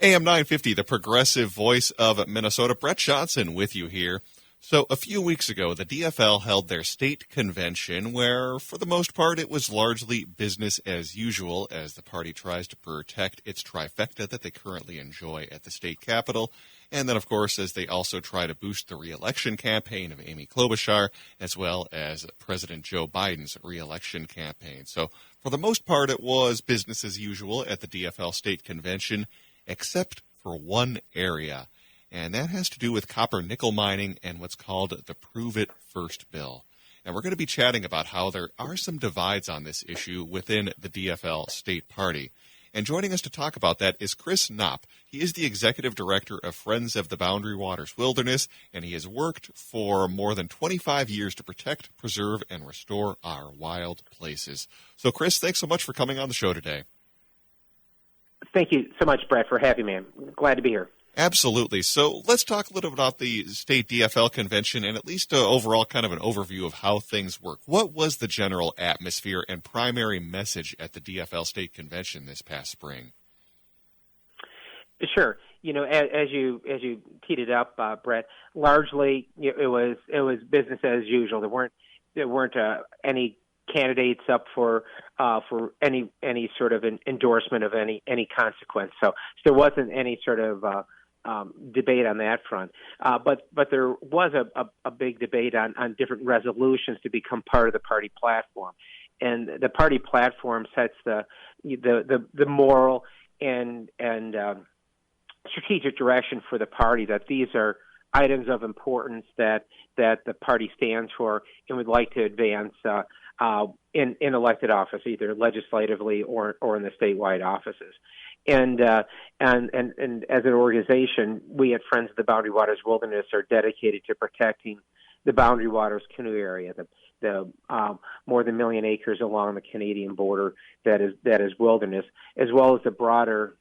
AM 950, the progressive voice of Minnesota. Brett Johnson with you here. So a few weeks ago, the DFL held their state convention where, for the most part, it was largely business as usual as the party tries to protect its trifecta that they currently enjoy at the state capitol. And then, of course, as they also try to boost the re-election campaign of Amy Klobuchar, as well as President Joe Biden's re-election campaign. So for the most part, it was business as usual at the DFL state convention, except for one area, and that has to do with copper-nickel mining and what's called the Prove It First bill. And we're going to be chatting about how there are some divides on this issue within the DFL state party. And joining us to talk about that is Chris Knopf. He is the executive director of Friends of the Boundary Waters Wilderness, and he has worked for more than 25 years to protect, preserve, and restore our wild places. So, Chris, thanks so much for coming on the show today. Thank you so much, Brett, for having me. I'm glad to be here. Absolutely. So let's talk a little bit about the state DFL convention and at least overall kind of an overview of how things work. What was the general atmosphere and primary message at the DFL state convention this past spring? Sure. You know, as you teed it up, Brett, largely it was business as usual. There weren't any candidates up for any sort of endorsement of any consequence. So there wasn't any sort of debate on that front. But there was a big debate on different resolutions to become part of the party platform, and the party platform sets the moral and strategic direction for the party, that these are items of importance that the party stands for and would like to advance in elected office, either legislatively or in the statewide offices. And as an organization, we at Friends of the Boundary Waters Wilderness are dedicated to protecting the Boundary Waters canoe area, the more than 1 million acres along the Canadian border that is wilderness, as well as the broader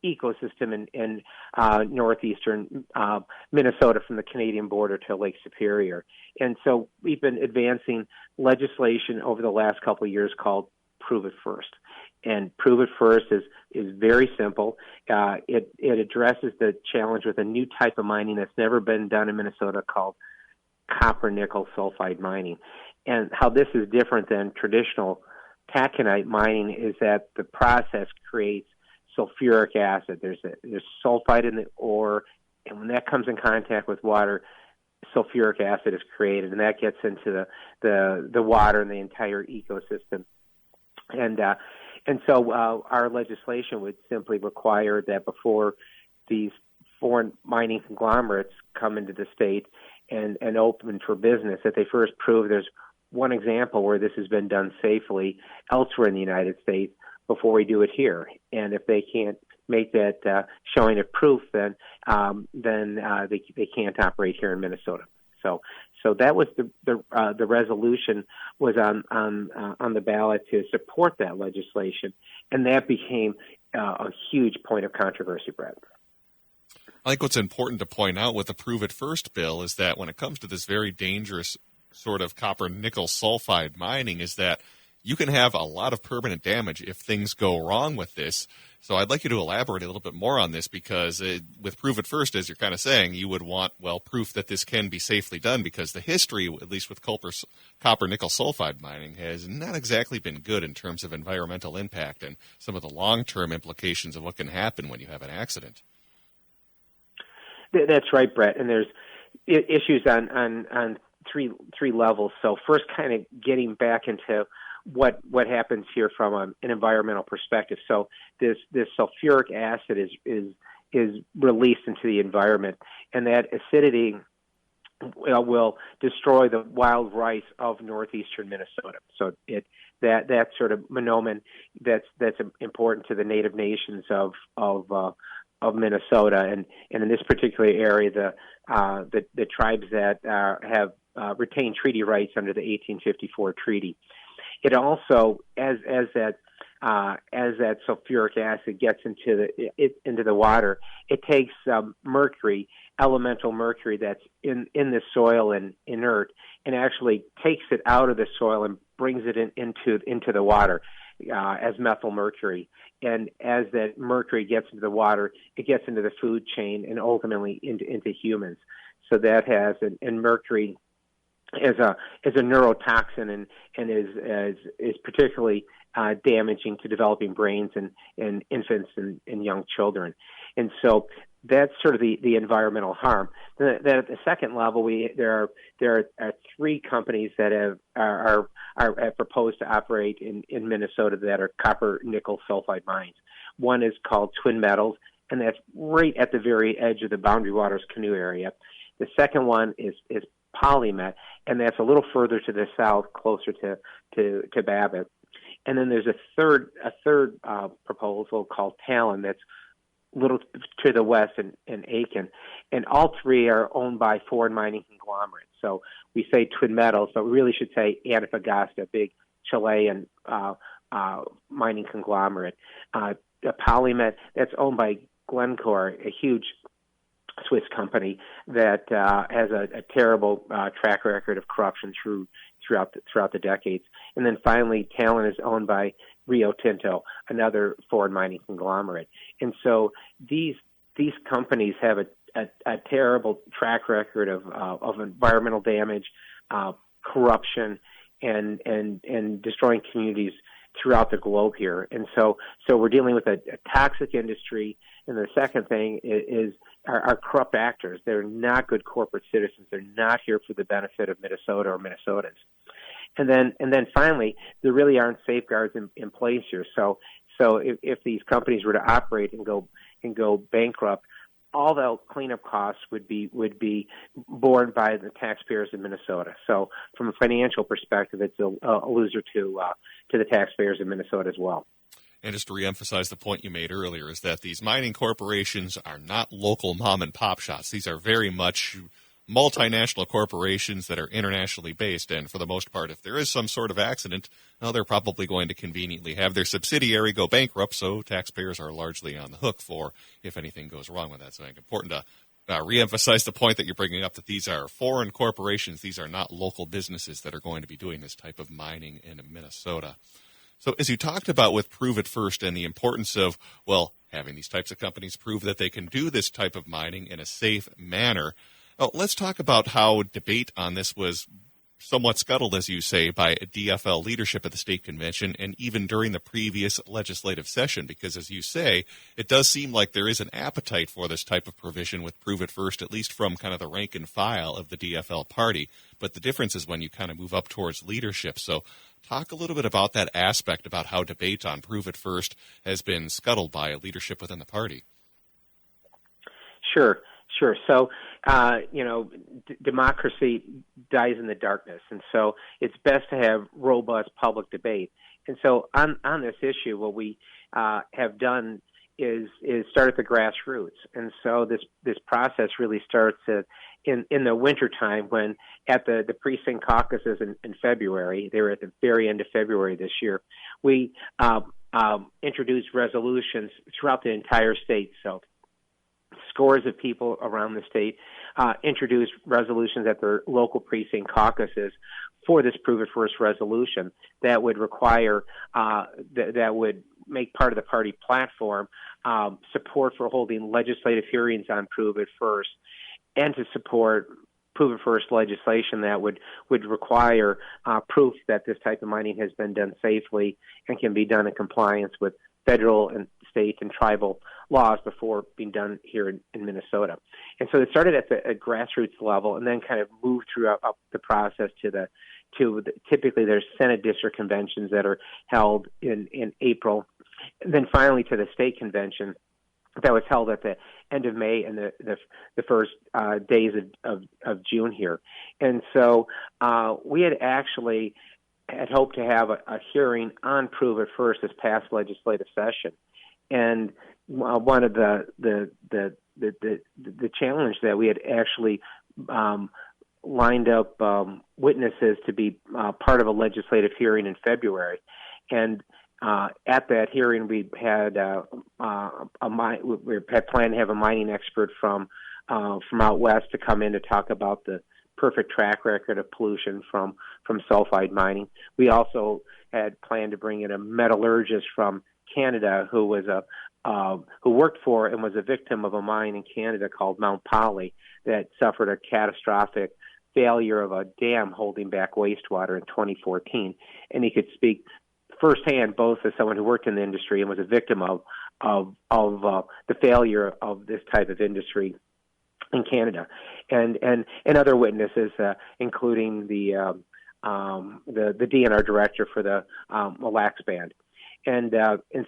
ecosystem in northeastern Minnesota from the Canadian border to Lake Superior. And so we've been advancing legislation over the last couple of years called Prove It First. And Prove It First is very simple. It addresses the challenge with a new type of mining that's never been done in Minnesota called copper-nickel sulfide mining. And how this is different than traditional taconite mining is that the process creates sulfuric acid. There's sulfide in the ore, and when that comes in contact with water, sulfuric acid is created, and that gets into the water and the entire ecosystem. And so our legislation would simply require that before these foreign mining conglomerates come into the state and open for business, that they first prove there's one example where this has been done safely elsewhere in the United States before we do it here. And if they can't make that showing of proof, then they can't operate here in Minnesota. So that was the resolution was on the ballot to support that legislation, and that became a huge point of controversy, Brett. I think what's important to point out with the Prove It First bill is that when it comes to this very dangerous sort of copper-nickel sulfide mining is that you can have a lot of permanent damage if things go wrong with this. So I'd like you to elaborate a little bit more on this because with Prove It First, as you're kind of saying, you would want, proof that this can be safely done because the history, at least with copper-nickel sulfide mining, has not exactly been good in terms of environmental impact and some of the long-term implications of what can happen when you have an accident. That's right, Brett. And there's issues on three levels. So first, kind of getting back into what happens here from an environmental perspective. So this sulfuric acid is released into the environment, and that acidity will destroy the wild rice of northeastern Minnesota. So that sort of monomen that's important to the native nations of Minnesota, and in this particular area, the tribes that have retained treaty rights under the 1854 treaty. It also, as that sulfuric acid gets into the water, it takes mercury, elemental mercury that's in the soil and inert, and actually takes it out of the soil and brings it into the water as methyl mercury. and as that mercury gets into the water, it gets into the food chain and ultimately into humans. So that has, and mercury is a neurotoxin and is particularly damaging to developing brains and infants and young children. And so that's sort of the environmental harm. Then at the second level, there are three companies that have proposed to operate in Minnesota that are copper nickel sulfide mines. One is called Twin Metals, and that's right at the very edge of the Boundary Waters Canoe area. The second one is Polymet, and that's a little further to the south, closer to Babbitt. And then there's a third proposal called Talon that's a little to the west in Aiken. And all three are owned by foreign mining conglomerates. So we say Twin Metals, but we really should say Antofagasta, a big Chilean mining conglomerate. Polymet, that's owned by Glencore, a huge Swiss company that has a terrible track record of corruption throughout the decades. And then finally, Talon is owned by Rio Tinto, another foreign mining conglomerate. And so these companies have a terrible track record of environmental damage, corruption, and destroying communities throughout the globe here. And so we're dealing with a toxic industry. And the second thing is are corrupt actors. They're not good corporate citizens. They're not here for the benefit of Minnesota or Minnesotans. And then finally, there really aren't safeguards in place here. So if these companies were to operate and go bankrupt, all the cleanup costs would be borne by the taxpayers in Minnesota. So from a financial perspective, it's a loser to the taxpayers in Minnesota as well. And just to reemphasize the point you made earlier is that these mining corporations are not local mom and pop shops. These are very much multinational corporations that are internationally based, and for the most part, if there is some sort of accident, they're probably going to conveniently have their subsidiary go bankrupt, so taxpayers are largely on the hook for if anything goes wrong with that. So it's important to reemphasize the point that you're bringing up, that these are foreign corporations. These are not local businesses that are going to be doing this type of mining in Minnesota. So as you talked about with Prove It First and the importance of, having these types of companies prove that they can do this type of mining in a safe manner, let's talk about how debate on this was somewhat scuttled, as you say, by DFL leadership at the state convention and even during the previous legislative session, because, as you say, it does seem like there is an appetite for this type of provision with Prove It First, at least from kind of the rank and file of the DFL party. But the difference is when you kind of move up towards leadership. So talk a little bit about that aspect, about how debate on Prove It First has been scuttled by leadership within the party. Sure. So, democracy dies in the darkness, and so it's best to have robust public debate. And so on this issue, what we have done is start at the grassroots. And so this process really starts in the wintertime, when at the precinct caucuses in February, they were at the very end of February this year, we introduced resolutions throughout the entire state. So scores of people around the state introduced resolutions at their local precinct caucuses for this Prove It First resolution that would require, that would make part of the party platform support for holding legislative hearings on Prove It First, and to support Prove It First legislation that would require proof that this type of mining has been done safely and can be done in compliance with federal and state and tribal laws before being done here in Minnesota. And so it started at the grassroots level and then kind of moved throughout up the process to typically there's Senate district conventions that are held in April, and then finally to the state convention that was held at the end of May and the first days of June here. And so we had hoped to have a hearing on Prove It First this past legislative session. And one of the challenge that we had actually lined up witnesses to be part of a legislative hearing in February. And at that hearing, we had planned to have a mining expert from out west to come in to talk about the perfect track record of pollution from sulfide mining. We also had planned to bring in a metallurgist from Canada who was who worked for and was a victim of a mine in Canada called Mount Poly that suffered a catastrophic failure of a dam holding back wastewater in 2014. And he could speak firsthand, both as someone who worked in the industry and was a victim of the failure of this type of industry in Canada, and other witnesses, including the DNR director for the Mille Lacs Band. And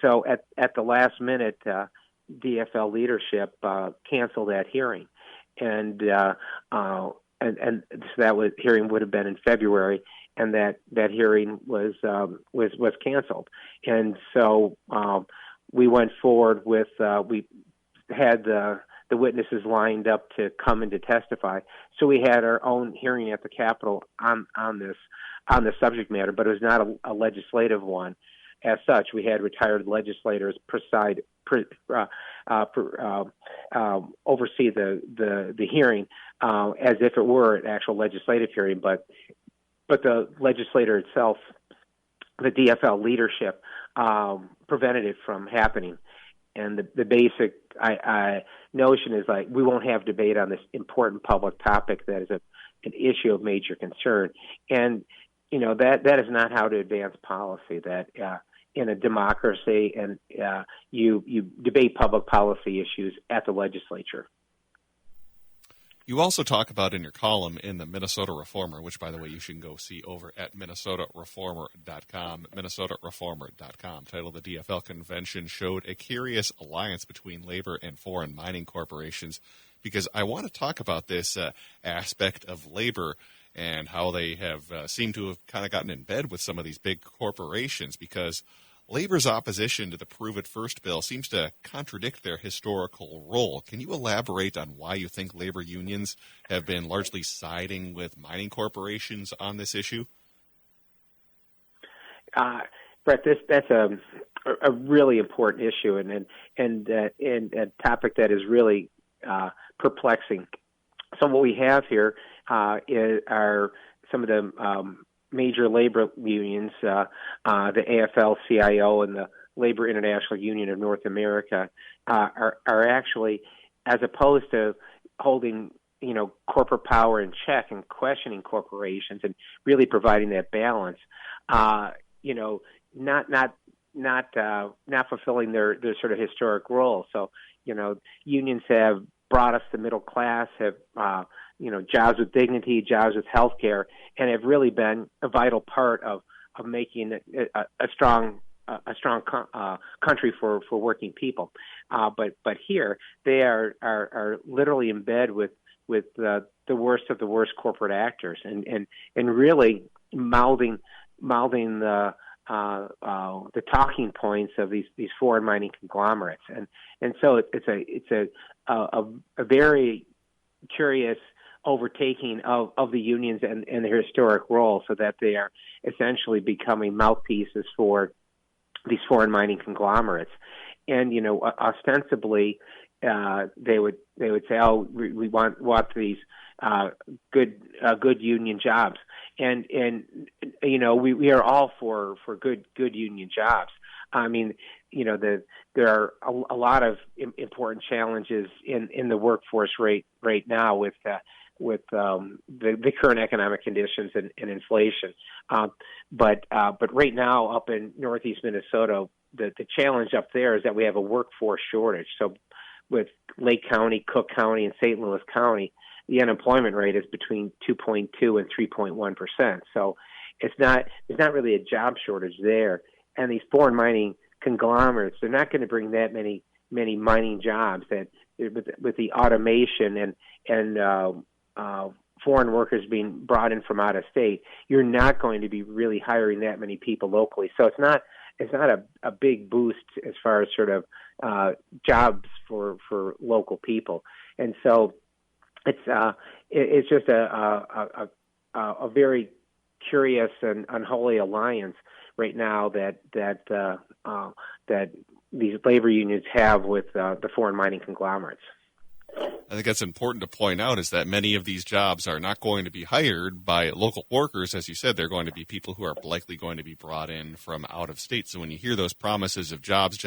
so at the last minute, DFL leadership canceled that hearing, and so that hearing would have been in February, and that hearing was canceled. And so we went forward with we had the witnesses lined up to come in to testify. So we had our own hearing at the Capitol on the subject matter, but it was not a legislative one. As such, we had retired legislators oversee the hearing as if it were an actual legislative hearing, but the legislator itself, the DFL leadership, prevented it from happening. And the basic notion is like, we won't have debate on this important public topic that is an issue of major concern. And that is not how to advance policy. That in a democracy, and you debate public policy issues at the legislature. You also talk about in your column in the Minnesota Reformer, which, by the way, you should go see over at minnesotareformer.com, minnesotareformer.com, titled "The DFL Convention Showed a Curious Alliance Between Labor and Foreign Mining Corporations," because I want to talk about this aspect of labor and how they have seemed to have kind of gotten in bed with some of these big corporations, because labor's opposition to the Prove It First bill seems to contradict their historical role. Can you elaborate on why you think labor unions have been largely siding with mining corporations on this issue? Brett, that's a really important issue and a topic that is really perplexing. So what we have here are some of the major labor unions, the AFL-CIO and the Labor International Union of North America, are actually, as opposed to holding corporate power in check and questioning corporations and really providing that balance, not fulfilling their sort of historic role. So unions have brought us the middle class, have jobs with dignity, jobs with health care, and have really been a vital part of making a strong country for working people. But here they are literally in bed with the worst of the worst corporate actors, and really mouthing the talking points of these foreign mining conglomerates, and so it's a very curious overtaking of the unions and their historic role, so that they are essentially becoming mouthpieces for these foreign mining conglomerates. And ostensibly they would say, oh, we want these good union jobs, and we are all for good union jobs. I mean, there are a lot of important challenges in the workforce right now with the current economic conditions and inflation. But right now, up in Northeast Minnesota, the challenge up there is that we have a workforce shortage. So with Lake County, Cook County, and St. Louis County, the unemployment rate is between 2.2 and 3.1%. So there's not really a job shortage there. And these foreign mining conglomerates, they're not going to bring that many mining jobs. That with the automation and foreign workers being brought in from out of state, you're not going to be really hiring that many people locally. So it's not a big boost as far as sort of jobs for local people. And so it's just a very curious and unholy alliance right now that these labor unions have with the foreign mining conglomerates. I think that's important to point out is that many of these jobs are not going to be hired by local workers. As you said, they're going to be people who are likely going to be brought in from out of state. So when you hear those promises of jobs,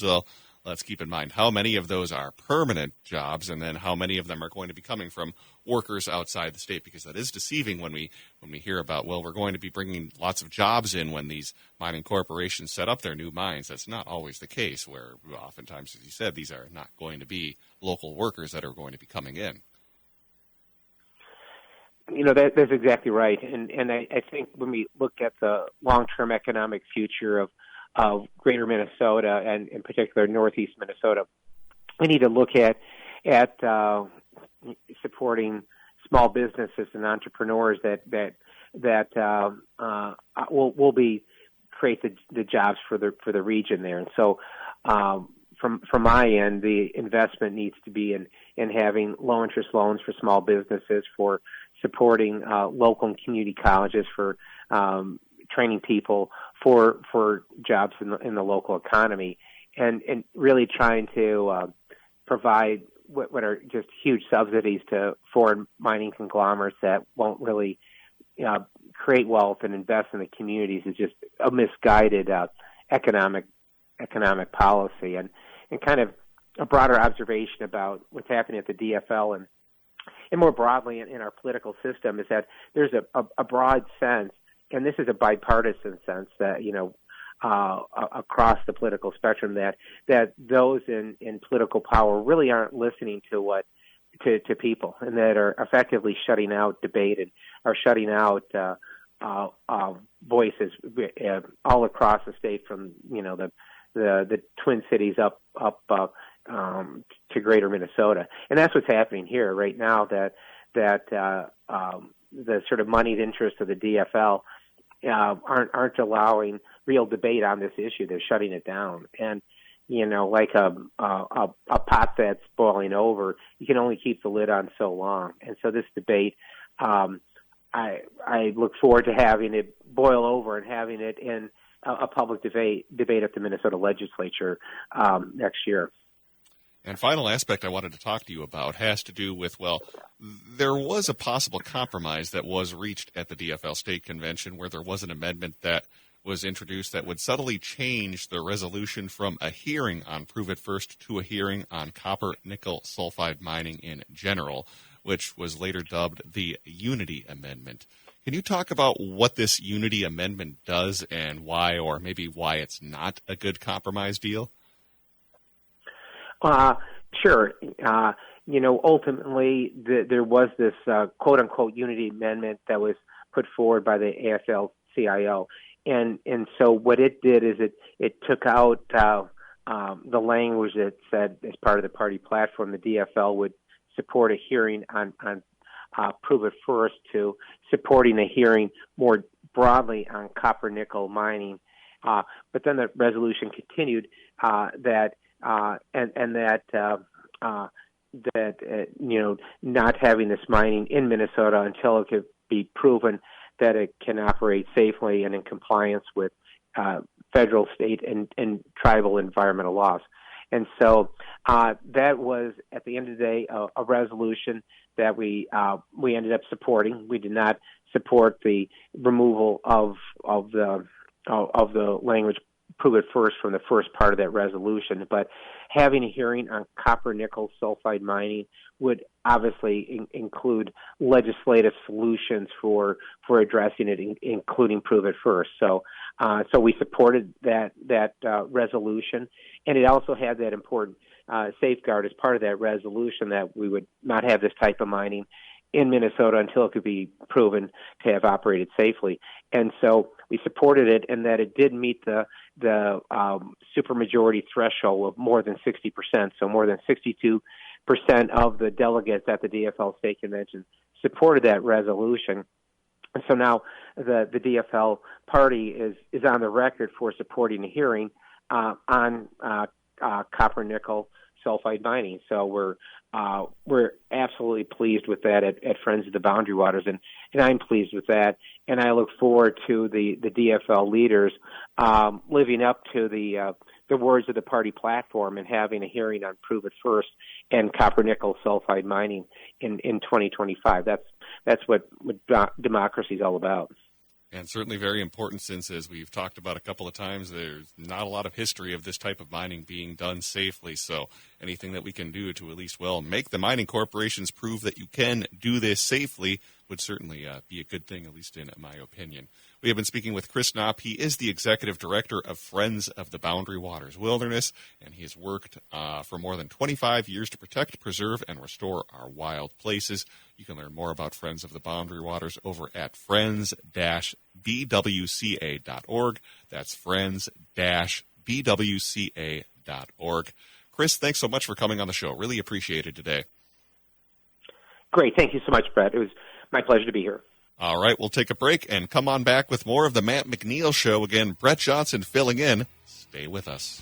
well, let's keep in mind how many of those are permanent jobs and then how many of them are going to be coming from workers outside the state, because that is deceiving when we hear about, well, we're going to be bringing lots of jobs in when these mining corporations set up their new mines. That's not always the case, where oftentimes, as you said, these are not going to be local workers that are going to be coming in. That's exactly right. And I think when we look at the long-term economic future of greater Minnesota and in particular northeast Minnesota, we need to look at supporting small businesses and entrepreneurs that will create the jobs for the region there. And so from my end, the investment needs to be in having low interest loans for small businesses, for supporting local and community colleges, for training people for jobs in the local economy, and really trying to provide what are just huge subsidies to foreign mining conglomerates that won't really create wealth and invest in the communities is just a misguided economic policy. And kind of a broader observation about what's happening at the DFL and more broadly in our political system is that there's a broad sense, and this is a bipartisan sense, that across the political spectrum, that those in political power really aren't listening to people, and that are effectively shutting out debate and are shutting out voices all across the state, from the Twin Cities up to greater Minnesota. And that's what's happening here right now, that the sort of moneyed interests of the DFL aren't allowing real debate on this issue. They're shutting it down. And, like a pot that's boiling over, you can only keep the lid on so long. And so this debate, I look forward to having it boil over and having it in a public debate at the Minnesota legislature next year. And final aspect I wanted to talk to you about has to do with, well, there was a possible compromise that was reached at the DFL State Convention, where there was an amendment that was introduced that would subtly change the resolution from a hearing on Prove It First to a hearing on copper nickel sulfide mining in general, which was later dubbed the Unity Amendment. Can you talk about what this Unity Amendment does and why, or maybe why it's not a good compromise deal? Sure. Ultimately, there was this quote-unquote Unity Amendment that was put forward by the AFL-CIO. And so what it did is it took out the language that said, as part of the party platform, the DFL would support a hearing on Prove It First, to supporting a hearing more broadly on copper nickel mining. But then the resolution continued that not having this mining in Minnesota until it could be proven that it can operate safely and in compliance with federal, state, and tribal environmental laws. And so that was, at the end of the day, a resolution that we ended up supporting. We did not support the removal of the language "Prove It First" from the first part of that resolution, but having a hearing on copper nickel sulfide mining would obviously include legislative solutions for addressing it, including Prove It First. So we supported that resolution, and it also had that important safeguard as part of that resolution that we would not have this type of mining in Minnesota until it could be proven to have operated safely. And so we supported it, and that it did meet the supermajority threshold of more than 60%. So more than 62% of the delegates at the DFL State Convention supported that resolution. And so now the DFL party is on the record for supporting a hearing on copper nickel sulfide mining. So we're absolutely pleased with that at Friends of the Boundary Waters, and I'm pleased with that. And I look forward to the DFL leaders living up to the the words of the party platform and having a hearing on Prove It First and copper nickel sulfide mining in 2025. That's what democracy is all about. And certainly very important since, as we've talked about a couple of times, there's not a lot of history of this type of mining being done safely. So anything that we can do to at least, make the mining corporations prove that you can do this safely would certainly be a good thing, at least in my opinion. We have been speaking with Chris Knopf. He is the executive director of Friends of the Boundary Waters Wilderness, and he has worked for more than 25 years to protect, preserve, and restore our wild places. You can learn more about Friends of the Boundary Waters over at friends-bwca.org. That's friends-bwca.org. Chris, thanks so much for coming on the show. Really appreciate it today. Great. Thank you so much, Brett. It was my pleasure to be here. All right, we'll take a break and come on back with more of the Matt McNeil Show. Again, Brett Johnson filling in. Stay with us.